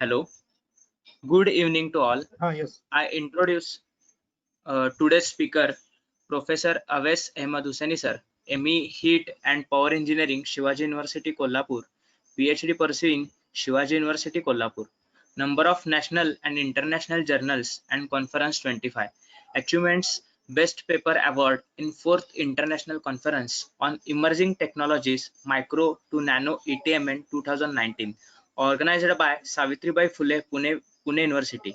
Hello, good evening to all. Yes. I introduce today's speaker, Professor Aves Ahmad Hussaini sir, ME Heat and Power Engineering, Shivaji University, Kolhapur, PhD pursuing Shivaji University, Kolhapur. Number of national and international journals and conference 25. Achievements Best Paper Award in 4th International Conference on Emerging Technologies Micro to Nano ETMN 2019, organized by Savitribai Phule Pune University.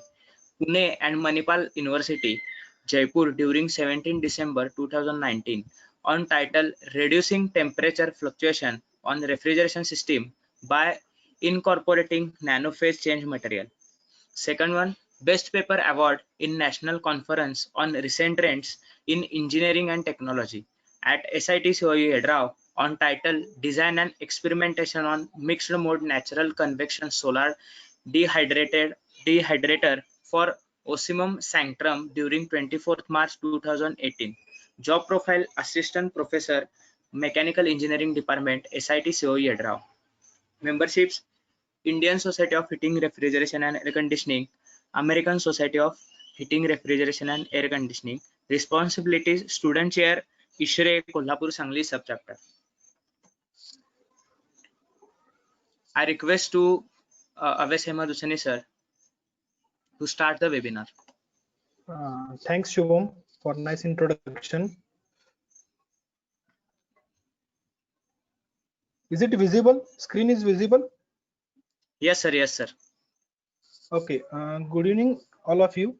Pune and Manipal University, Jaipur during 17 December 2019 on title Reducing Temperature Fluctuation on Refrigeration System by Incorporating Nanophase Change Material. Second one, Best Paper Award in National Conference on Recent Trends in Engineering and Technology at SIT COE Hyderabad on title Design and Experimentation on Mixed Mode Natural Convection Solar Dehydrator for Ocimum sanctrum during 24th March 2018. Job profile Assistant Professor Mechanical Engineering Department SIT COE Hyderabad. Memberships Indian Society of Heating, Refrigeration and Air Conditioning, American Society of Heating, Refrigeration and Air Conditioning. Responsibilities Student Chair, ISRE, Kolhapur, Sangli Subchapter. I request to Aves Ahmad Hussaini sir to start the webinar. Thanks, Shubham, for nice introduction. Is it visible? Screen is visible? Yes, sir. Yes, sir. Okay. Good evening, all of you.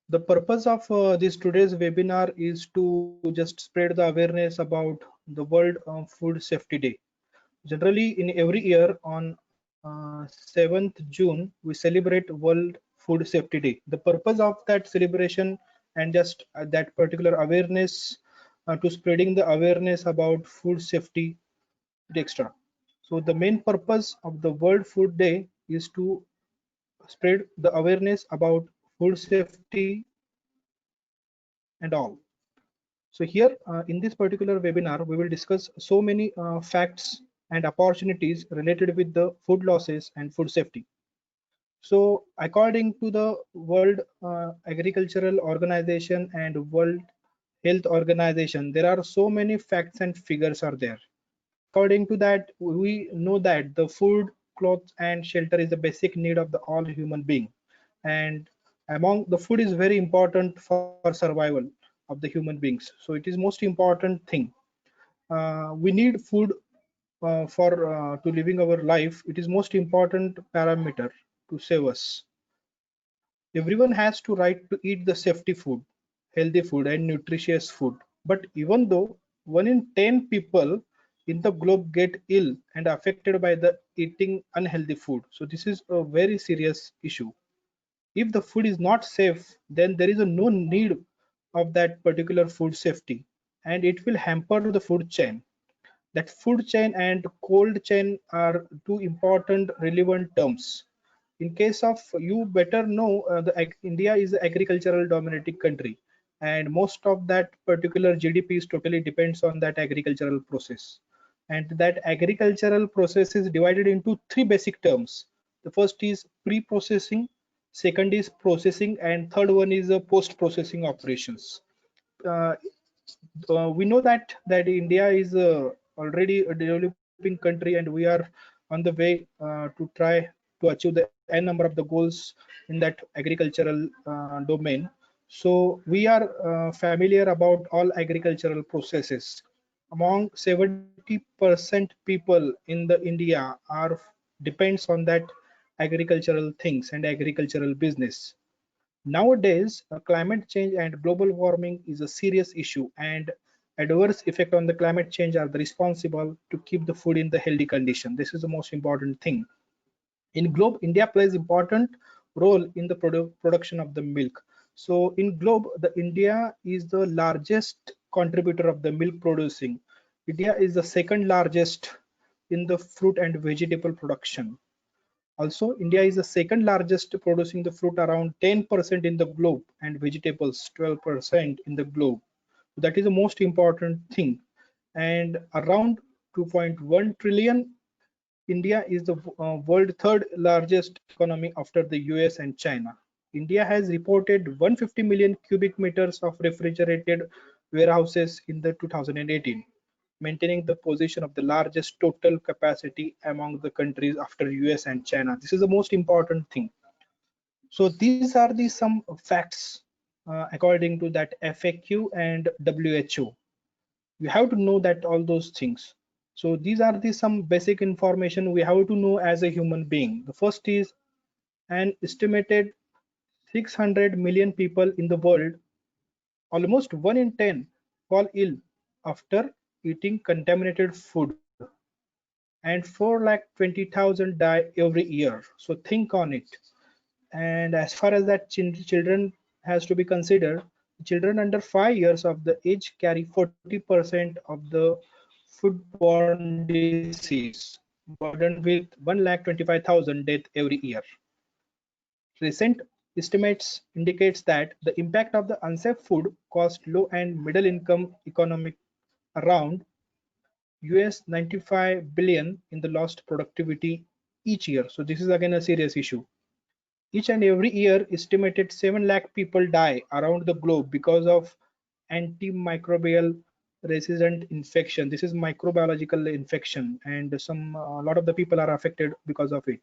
The purpose of this today's webinar is to just spread the awareness about the World Food Safety Day. Generally, in every year on 7th June, we celebrate World Food Safety Day. The purpose of that celebration and just that particular awareness to spreading the awareness about food safety extra. So the main purpose of the World Food Day is to spread the awareness about food safety and all. So here in this particular webinar, we will discuss so many facts and opportunities related with the food losses and food safety. So according to the World Agricultural Organization and World Health Organization, there are so many facts and figures are there. According to that, we know that the food, clothes, and shelter is the basic need of the all human being, and among the food is very important for survival of the human beings. So it is most important thing. We need food for to living our life. It is most important parameter to save us. Everyone has to right to eat the safety food, healthy food, and nutritious food. But even though 1 in 10 people in the globe get ill and affected by the eating unhealthy food, so this is a very serious issue. If the food is not safe, then there is a no need of that particular food safety, and it will hamper the food chain. That food chain and cold chain are two important relevant terms. In case of, you better know, India is an agricultural dominating country, and most of that particular GDP is totally depends on that agricultural process. And that agricultural process is divided into three basic terms. The first is pre-processing, second is processing, and third one is post-processing operations. Uh, we know that India is already a developing country, and we are on the way to try to achieve the n number of the goals in that agricultural domain. So we are familiar about all agricultural processes. Among 70% people in the India are depends on that agricultural things and agricultural business. Nowadays, climate change and global warming is a serious issue, and adverse effect on the climate change are the responsible to keep the food in the healthy condition. This is the most important thing. In globe, India plays important role in the production of the milk. So in globe, the India is the largest contributor of the milk producing. India is the second largest in the fruit and vegetable production. Also, India is the second largest producing the fruit, around 10% in the globe, and vegetables 12% in the globe. That is the most important thing. And around 2.1 trillion India is the world third largest economy after the US and China. India has reported 150 million cubic meters of refrigerated warehouses in the 2018, maintaining the position of the largest total capacity among the countries after US and China. This is the most important thing. So these are the some facts according to that FAQ and WHO. You have to know that all those things. So these are the some basic information we have to know as a human being. The first is an estimated 600 million people in the world, almost 1 in 10 fall ill after eating contaminated food, and 4,20,000 die every year. So think on it. And as far as that children has to be considered, children under 5 years of the age carry 40% of the foodborne disease, burdened with 1,25,000 deaths every year. Recent estimates indicates that the impact of the unsafe food cost low and middle income economic around US 95 billion in the lost productivity each year. So this is again a serious issue. Each and every year, estimated 7 lakh people die around the globe because of antimicrobial resistant infection. This is microbiological infection, and a lot of the people are affected because of it.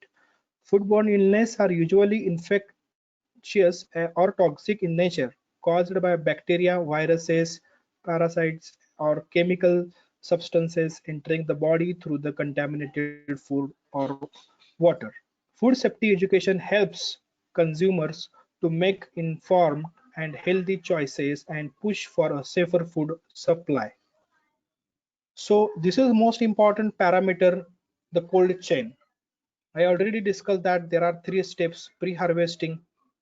Foodborne illness are usually infectious or toxic in nature, caused by bacteria, viruses, parasites, or chemical substances entering the body through the contaminated food or water. Food safety education helps consumers to make informed and healthy choices and push for a safer food supply. So this is most important parameter, the cold chain. I already discussed that there are three steps: pre-harvesting,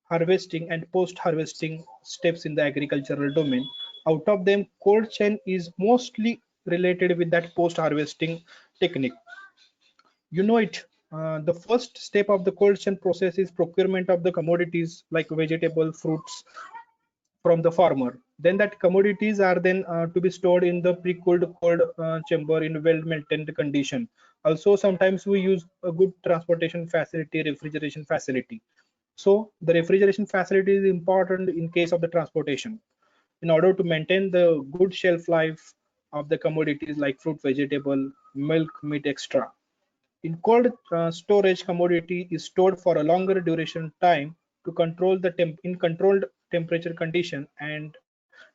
harvesting, and post-harvesting steps in the agricultural domain. Out of them, cold chain is mostly related with that post-harvesting technique. You know it. The first step of the cold chain process is procurement of the commodities like vegetable, fruits from the farmer. Then that commodities are then to be stored in the pre-cooled cold chamber in well-maintained condition. Also, sometimes we use a good transportation facility, refrigeration facility. So the refrigeration facility is important in case of the transportation in order to maintain the good shelf life of the commodities like fruit, vegetable, milk, meat, extra. In cold storage, commodity is stored for a longer duration time to control the temp in controlled temperature condition, and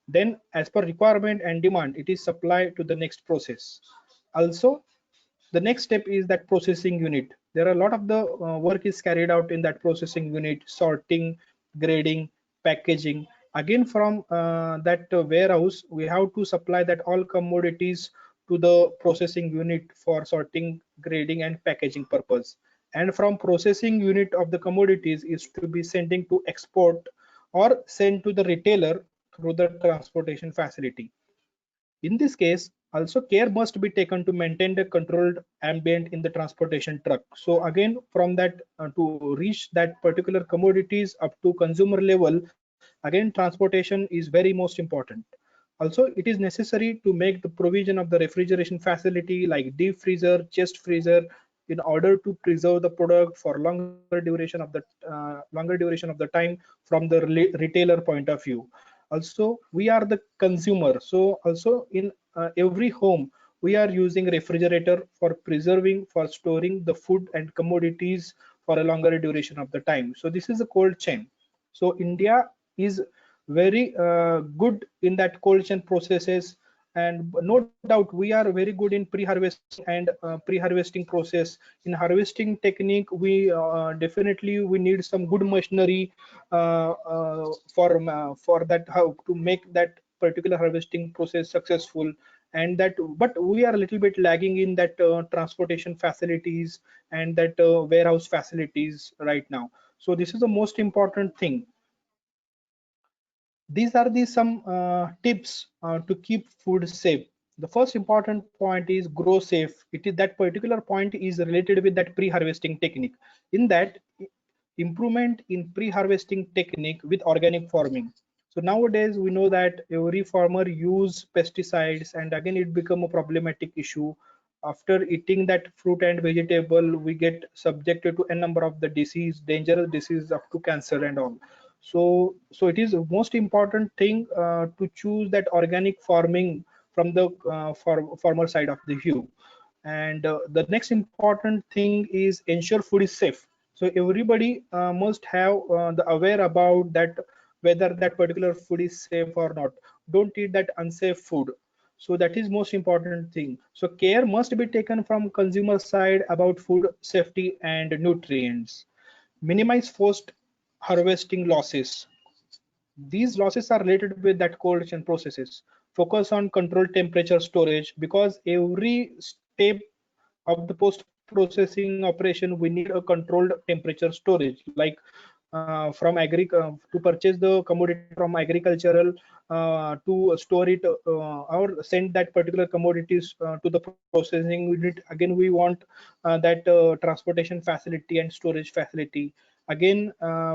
then as per requirement and demand, it is supplied to the next process. Also, the next step is that processing unit. There are a lot of the work is carried out in that processing unit: sorting, grading, packaging. Again, from that warehouse, we have to supply that all commodities to the processing unit for sorting, grading, and packaging purpose. And from processing unit of the commodities is to be sending to export or sent to the retailer through the transportation facility. In this case, also care must be taken to maintain the controlled ambient in the transportation truck. So again, from that to reach that particular commodities up to consumer level, again transportation is very most important. Also, it is necessary to make the provision of the refrigeration facility like deep freezer, chest freezer, in order to preserve the product for longer duration of the time from the retailer point of view. Also, we are the consumer, so also in every home we are using refrigerator for preserving, for storing the food and commodities for a longer duration of the time. So this is a cold chain. So India is very good in that cold chain processes, and no doubt we are very good in pre-harvesting and pre-harvesting process. In harvesting technique, we definitely we need some good machinery for that, how to make that particular harvesting process successful. And that, but we are a little bit lagging in that transportation facilities and that warehouse facilities right now. So this is the most important thing. These are the some tips to keep food safe. The first important point is grow safe. It is that particular point is related with that pre-harvesting technique. In that, improvement in pre-harvesting technique with organic farming. So nowadays we know that every farmer use pesticides, and again it become a problematic issue. after eating that fruit and vegetable, we get subjected to a number of the disease, dangerous disease up to cancer and all. So it is the most important thing to choose that organic farming from the farmer side of the view. And the next important thing is ensure food is safe. So everybody must have the aware about that, whether that particular food is safe or not. Don't eat that unsafe food. So that is most important thing. So care must be taken from consumer side about food safety and nutrients. Minimize post harvesting losses. These losses are related with that cold chain processes. Focus on controlled temperature storage, because every step of the post processing operation we need a controlled temperature storage, like to purchase the commodity from agricultural, to store it, or send that particular commodities to the processing unit. Again, we want that transportation facility and storage facility. Again,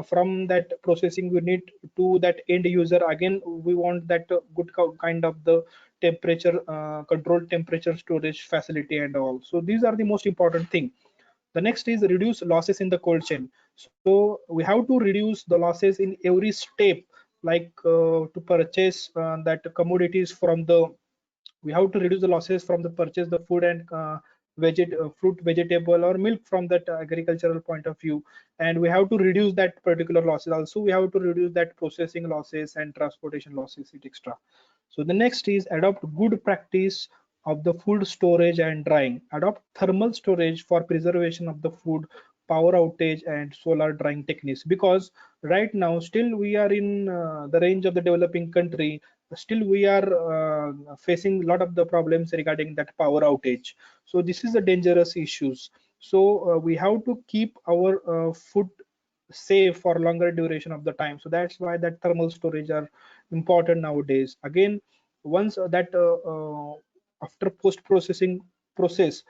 from that processing unit to that end user, again we want that good kind of the temperature, controlled temperature storage facility and all. So these are the most important thing. The next is reduce losses in the cold chain. So we have to reduce the losses in every step, like to purchase that commodities from the, we have to reduce the losses from the purchase the food and fruit, vegetable or milk from that agricultural point of view. And we have to reduce that particular losses. Also we have to reduce that processing losses and transportation losses, etc. So the next is adopt good practice of the food storage and drying. Adopt thermal storage for preservation of the food, power outage and solar drying techniques. Because right now still we are in the range of the developing country, still we are facing a lot of the problems regarding that power outage. So this is a dangerous issues. So we have to keep our food safe for longer duration of the time. So that's why that thermal storage are important nowadays. Again, once that after post processing process,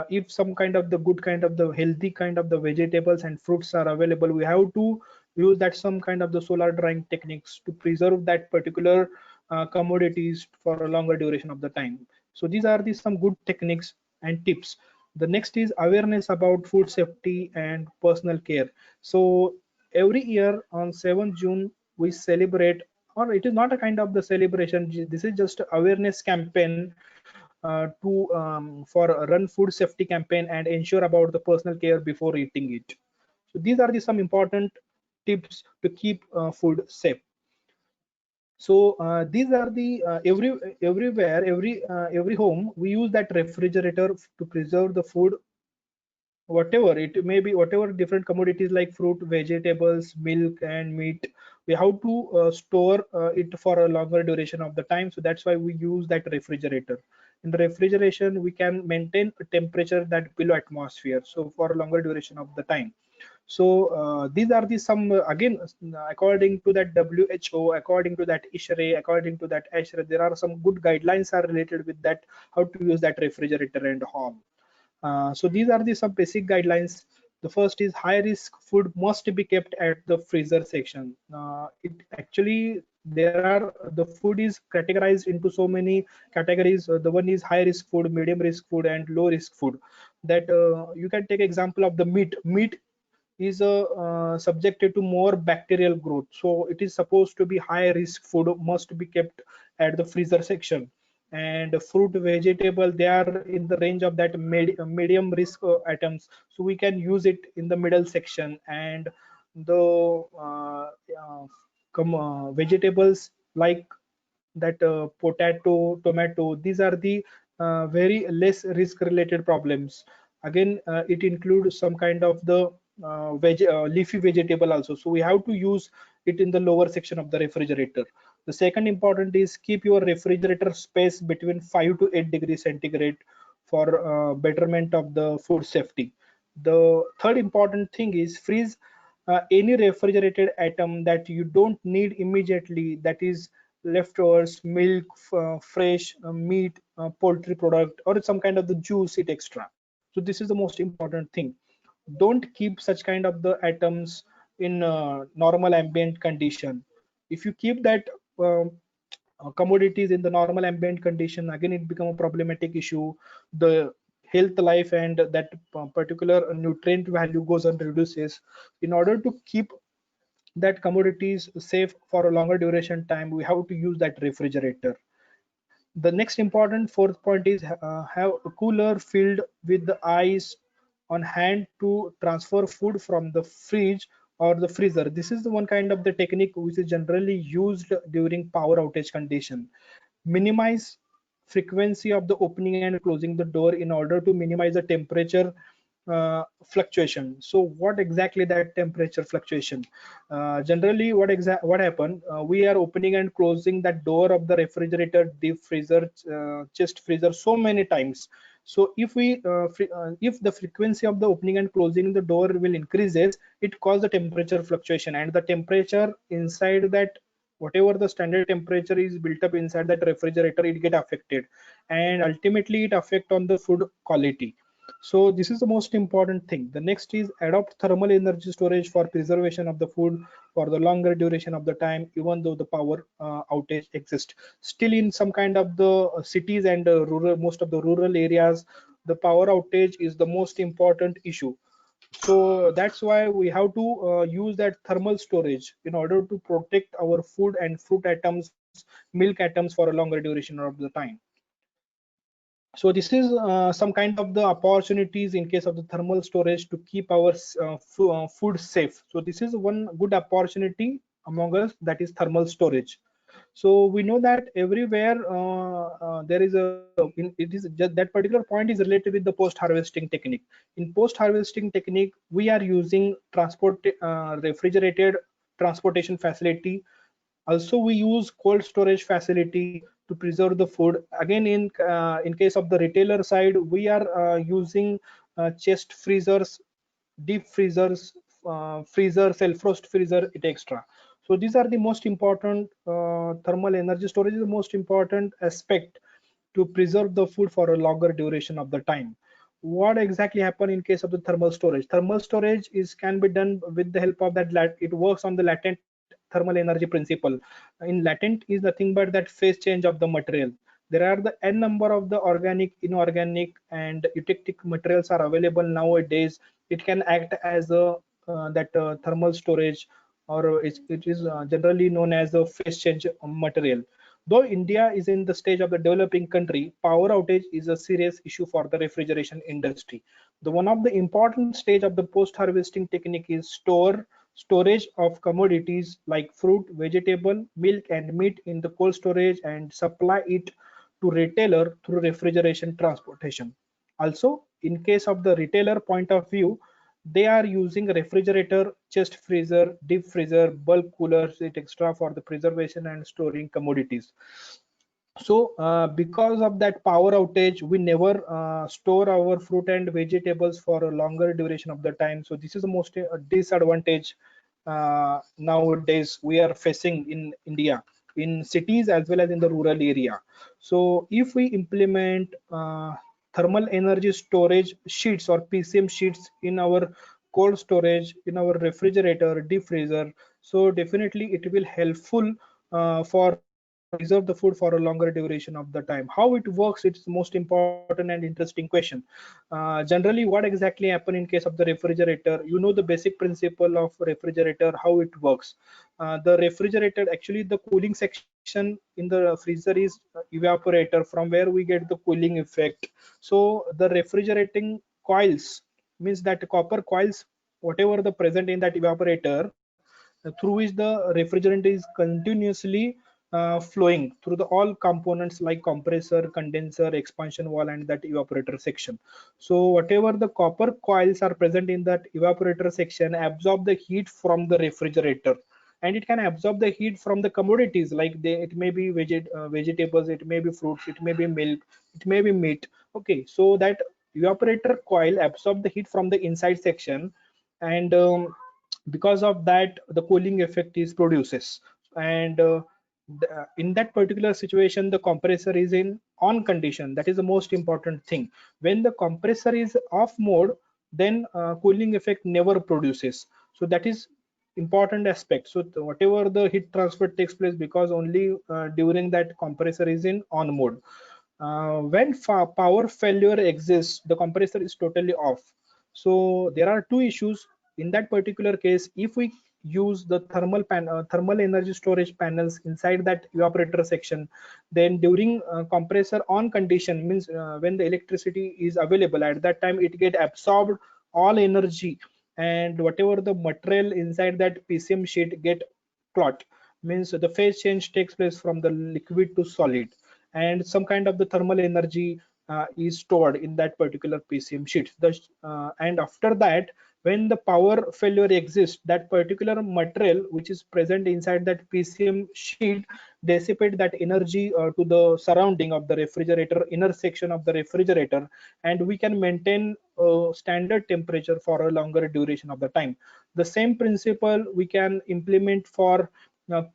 if some kind of the good kind of the healthy kind of the vegetables and fruits are available, we have to use that some kind of the solar drying techniques to preserve that particular commodities for a longer duration of the time. So these are the some good techniques and tips. The next is awareness about food safety and personal care. So every year on 7th June we celebrate, or it is not a kind of the celebration, this is just awareness campaign to for a run food safety campaign and ensure about the personal care before eating it. So these are the some important tips to keep food safe. So these are the everywhere, every home we use that refrigerator to preserve the food, whatever it may be, whatever different commodities like fruit, vegetables, milk and meat. We have to store it for a longer duration of the time. So that's why we use that refrigerator. In the refrigeration we can maintain a temperature that below atmosphere, so for a longer duration of the time. So these are the some again, according to that WHO, according to that ISHRE, according to that ASHRE, there are some good guidelines are related with that, how to use that refrigerator and all. So these are the some basic guidelines. The first is high risk food must be kept at the freezer section. It actually, there are, the food is categorized into so many categories. The one is high risk food, medium risk food and low risk food. That you can take example of the meat. Meat is subjected to more bacterial growth, so it is supposed to be high risk food, must be kept at the freezer section. And fruit, vegetable, they are in the range of that medium risk items, so we can use it in the middle section. And the vegetables like that potato, tomato, these are the very less risk related problems. Again, it includes some kind of the leafy vegetable also, so we have to use it in the lower section of the refrigerator. The second important is keep your refrigerator space between 5 to 8 degrees centigrade for betterment of the food safety. The third important thing is freeze any refrigerated item that you don't need immediately, that is leftovers, milk, fresh meat, poultry product, or some kind of the juice, it extra. So this is the most important thing. Don't keep such kind of the items in normal ambient condition. If you keep that commodities in the normal ambient condition, again it become a problematic issue. The health life, and that particular nutrient value goes and reduces. In order to keep that commodities safe for a longer duration time, we have to use that refrigerator. The next important fourth point is have a cooler filled with the ice on hand to transfer food from the fridge or the freezer. This is the one kind of the technique which is generally used during power outage condition. Minimize frequency of the opening and closing the door in order to minimize the temperature fluctuation. So what exactly that temperature fluctuation? Generally, what happened? We are opening and closing that door of the refrigerator, deep freezer, chest freezer so many times. So if the frequency of the opening and closing the door will increases, it cause the temperature fluctuation, and the temperature inside that, whatever the standard temperature is built up inside that refrigerator, it get affected, and ultimately it affect on the food quality. So this is the most important thing. The next is adopt thermal energy storage for preservation of the food for the longer duration of the time, even though the power outage exists. Still, in some kind of the cities and rural, most of the rural areas, the power outage is the most important issue. So that's why we have to use that thermal storage in order to protect our food and fruit items, milk items for a longer duration of the time. So this is some kind of the opportunities in case of the thermal storage to keep our food safe. So this is one good opportunity among us, that is thermal storage. So we know that everywhere there is it is just that particular point is related with the post harvesting technique. In post harvesting technique, we are using refrigerated transportation facility. Also, we use cold storage facility to preserve the food. Again, in case of the retailer side, we are using chest freezers, deep freezers, freezer, self-frost freezer, etc. So these are the most important. Thermal energy storage is the most important aspect to preserve the food for a longer duration of the time. What exactly happen in case of the thermal storage? Thermal storage is can be done with the help of that it works on the latent thermal energy principle. In latent is nothing but that phase change of the material. There are the n number of the organic, inorganic, and eutectic materials are available nowadays. It can act as a that thermal storage, or it is generally known as a phase change material. Though India is in the stage of the developing country, power outage is a serious issue for the refrigeration industry. The one of the important stage of the post-harvesting technique is storage of commodities like fruit, vegetable, milk, and meat in the cold storage and supply it to retailer through refrigeration transportation. Also, in case of the retailer point of view, they are using refrigerator, chest freezer, deep freezer, bulk coolers, etc. for the preservation and storing commodities. So because of that power outage, we never store our fruit and vegetables for a longer duration of the time. So this is the most disadvantage nowadays we are facing in India, in cities as well as in the rural area. So if we implement thermal energy storage sheets or PCM sheets in our cold storage, in our refrigerator, deep freezer, so definitely it will helpful for preserve the food for a longer duration of the time. How it works, it's the most important and interesting question. Generally, what exactly happen in case of the refrigerator? You know the basic principle of refrigerator, how it works. The refrigerator, actually the cooling section in the freezer is evaporator, from where we get the cooling effect. So the refrigerating coils, means that copper coils, whatever the present in that evaporator, through which the refrigerant is continuously flowing through the all components like compressor, condenser, expansion wall, and that evaporator section. So whatever the copper coils are present in that evaporator section absorb the heat from the refrigerator, and it can absorb the heat from the commodities like it may be vegetables, it may be fruits, it may be milk, it may be meat. Okay, so that evaporator coil absorb the heat from the inside section, and because of that the cooling effect is produces. And in that particular situation, the compressor is in on condition. That is the most important thing. When the compressor is off mode, then cooling effect never produces. So that is important aspect. So whatever the heat transfer takes place, because only during that compressor is in on mode. When power failure exists, the compressor is totally off. So there are two issues in that particular case. If we use the thermal energy storage panels inside that evaporator section, then during compressor on condition, means when the electricity is available, at that time it get absorbed all energy, and whatever the material inside that PCM sheet get clot, means the phase change takes place from the liquid to solid, and some kind of the thermal energy is stored in that particular PCM sheet. And after that, when the power failure exists, that particular material which is present inside that PCM sheet dissipate that energy to the surrounding of the refrigerator, inner section of the refrigerator, and we can maintain standard temperature for a longer duration of the time. The same principle we can implement for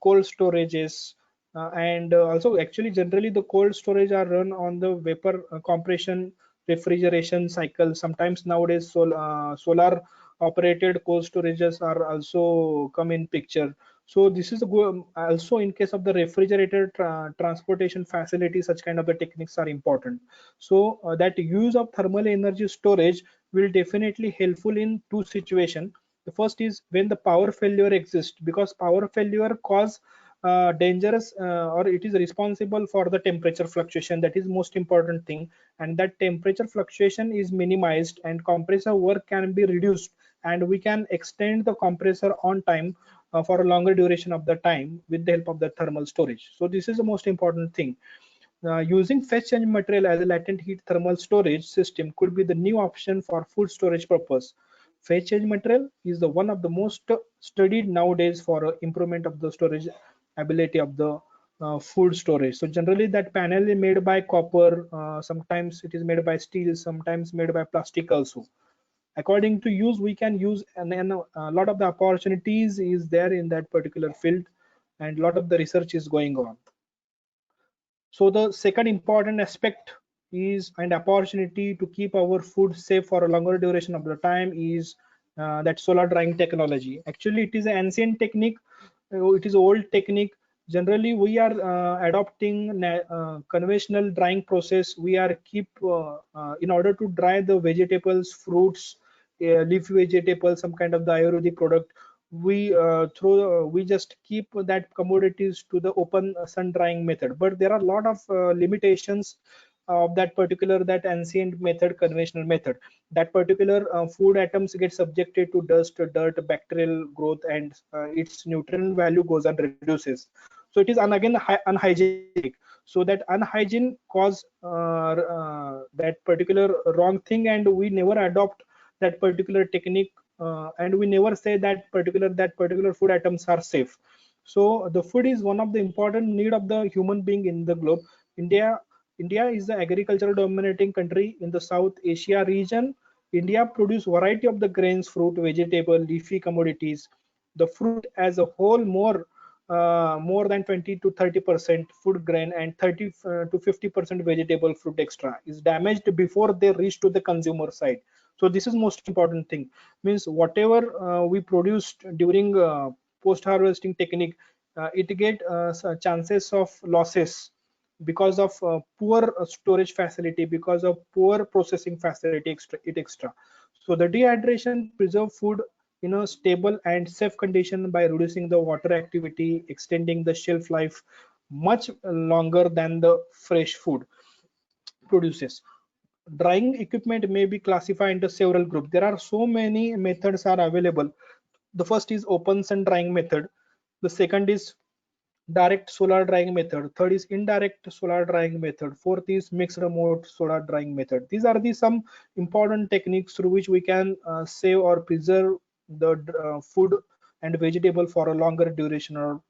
cold storages, and also actually generally the cold storage are run on the vapor compression refrigeration cycle. Sometimes nowadays solar operated cold storages are also come in picture. So this is also in case of the refrigerator transportation facility, such kind of the techniques are important. So that use of thermal energy storage will definitely helpful in two situation. The first is when the power failure exists, because power failure cause dangerous or it is responsible for the temperature fluctuation. That is most important thing, and that temperature fluctuation is minimized and compressor work can be reduced, and we can extend the compressor on time for a longer duration of the time with the help of the thermal storage. So this is the most important thing. Using phase change material as a latent heat thermal storage system could be the new option for food storage purpose. Phase change material is the one of the most studied nowadays for improvement of the storage ability of the food storage. So generally that panel is made by copper, sometimes it is made by steel, sometimes made by plastic also. According to use, we can use, and then a lot of the opportunities is there in that particular field, and a lot of the research is going on. So the second important aspect is and opportunity to keep our food safe for a longer duration of the time is that solar drying technology. Actually, it is an ancient technique. It is old technique. Generally, we are adopting conventional drying process. We are keep in order to dry the vegetables, fruits, leafy vegetables, some kind of the Ayurvedic product. We just keep that commodities to the open sun drying method, but there are a lot of limitations of that particular that ancient method, conventional method. That particular food items get subjected to dust, dirt, bacterial growth, and its nutrient value goes and reduces. So it is again unhygienic. So that unhygiene cause that particular wrong thing, and we never adopt that particular technique, and we never say that particular food items are safe. So the food is one of the important need of the human being in the globe. India is the agricultural dominating country in the South Asia region. India produce variety of the grains, fruit, vegetable, leafy commodities. The fruit as a whole more than 20 to 30% food grain and 30 to 50% vegetable fruit extra is damaged before they reach to the consumer side. So this is most important thing, means whatever we produced during post harvesting technique, it get chances of losses because of poor storage facility, because of poor processing facility, extra. So the dehydration preserve food in a stable and safe condition by reducing the water activity, extending the shelf life much longer than the fresh food produces. Drying equipment may be classified into several groups. There are so many methods are available. The first is open sun drying method. The second is direct solar drying method. Third is indirect solar drying method. Fourth is mixed mode solar drying method. These are the some important techniques through which we can save or preserve the food and vegetable for a longer duration or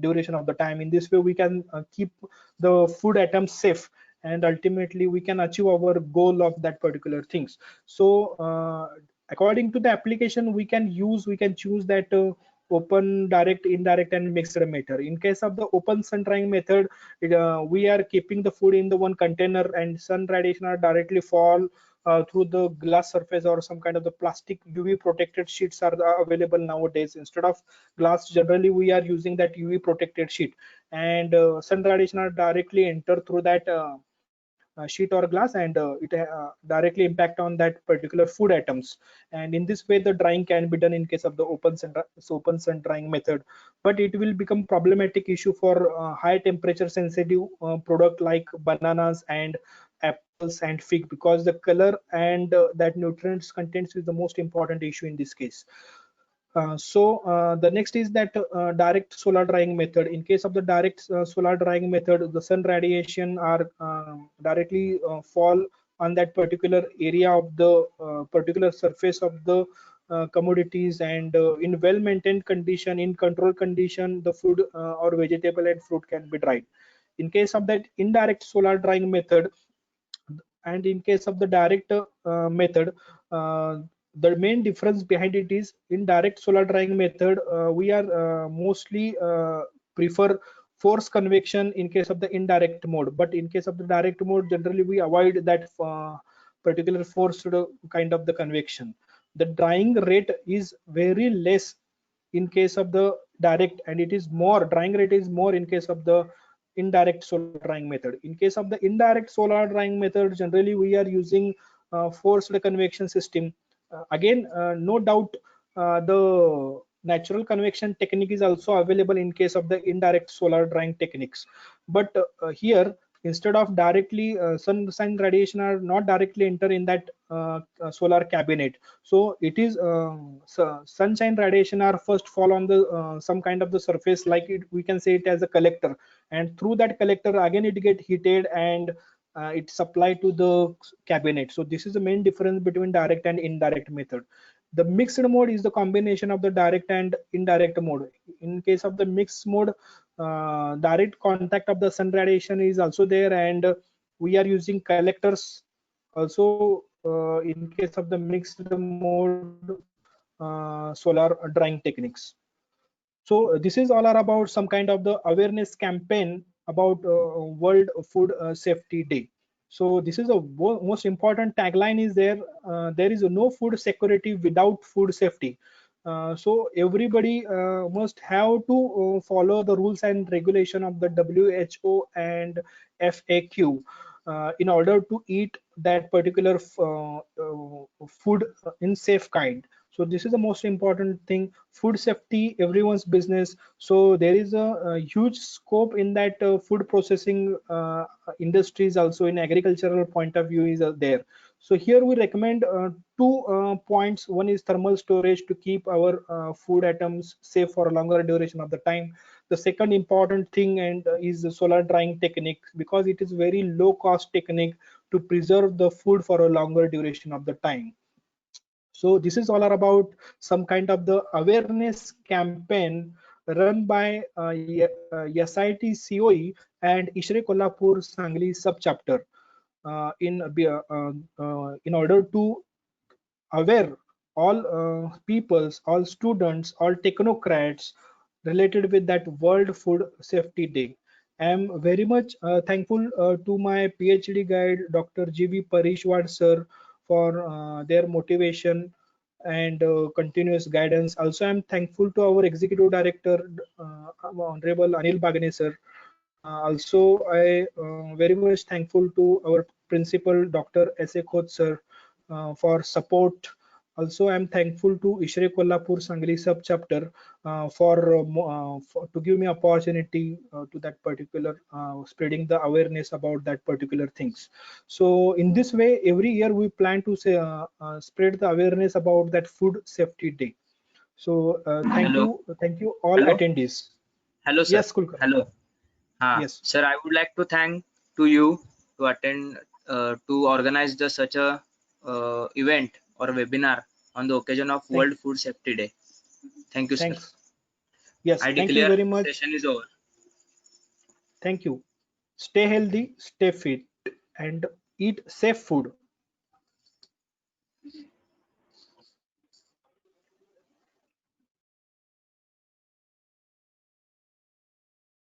duration of the time. In this way, we can keep the food items safe, and ultimately we can achieve our goal of that particular things. So according to the application, we can choose that open, direct, indirect, and mixed method. In case of the open sun drying method, we are keeping the food in the one container, and sun radiation are directly fall through the glass surface or some kind of the plastic UV protected sheets are available nowadays. Instead of glass, generally we are using that UV protected sheet, and sun radiation are directly enter through that sheet or glass, and it directly impact on that particular food items. And in this way the drying can be done in case of the open sun drying method. But it will become problematic issue for high temperature sensitive product like bananas and apples and fig, because the color and that nutrients contents is the most important issue in this case. The next is that direct solar drying method. In case of the direct solar drying method, the sun radiation are directly fall on that particular area of the particular surface of the commodities, and in well maintained condition, in control condition, the food or vegetable and fruit can be dried. In case of that indirect solar drying method, and in case of the direct method, the main difference behind it is, in direct solar drying method we are mostly prefer force convection in case of the indirect mode, but in case of the direct mode generally we avoid that particular forced kind of the convection. The drying rate is very less in case of the direct, and it is more, drying rate is more in case of the indirect solar drying method. In case of the indirect solar drying method, generally we are using forced convection system. Again, no doubt the natural convection technique is also available in case of the indirect solar drying techniques, but here, instead of directly sun radiation are not directly enter in that solar cabinet, so it is sunshine radiation are first fall on the some kind of the surface, like it, we can say it as a collector, and through that collector again it get heated and it's supplied to the cabinet. So this is the main difference between direct and indirect method. The mixed mode is the combination of the direct and indirect mode. In case of the mixed mode, direct contact of the sun radiation is also there, and we are using collectors also in case of the mixed mode solar drying techniques. So this is all are about some kind of the awareness campaign about World Food Safety Day. So this is a most important tagline is there. There is no food security without food safety. So everybody must have to follow the rules and regulation of the WHO and FAQ in order to eat that particular food in safe kind. So this is the most important thing. Food safety, everyone's business. So there is a huge scope in that food processing industries, also in agricultural point of view is there. So here we recommend two points. One is thermal storage to keep our food items safe for a longer duration of the time. The second important thing and is the solar drying technique, because it is very low cost technique to preserve the food for a longer duration of the time. So this is all about some kind of the awareness campaign run by SIT COE and ISHRE Kolhapur Sangli subchapter in order to aware all peoples, all students, all technocrats related with that World Food Safety Day. I am very much thankful to my PhD guide, Dr. G.V. Parishwad sir, for their motivation and continuous guidance. Also, I am thankful to our Executive Director, Honorable Anil Bagane sir. Also, I very much thankful to our Principal, Dr. S.A. Khoth sir, for support. Also, I am thankful to ISHRE Kolhapur Sangli subchapter for to give me opportunity to that particular spreading the awareness about that particular things. So in this way, every year we plan to say spread the awareness about that Food Safety Day. So Hello. thank you all Hello. attendees. Hello, sir. Yes, Kulkarni. Hello. Yes. Sir, I would like to thank to you to attend to organize the such a event or webinar on the occasion of Thank World Food Safety Day. Thank you, sir. Thanks. Yes, I thank you declare very much. session is over. Thank you. Stay healthy, stay fit, and eat safe food.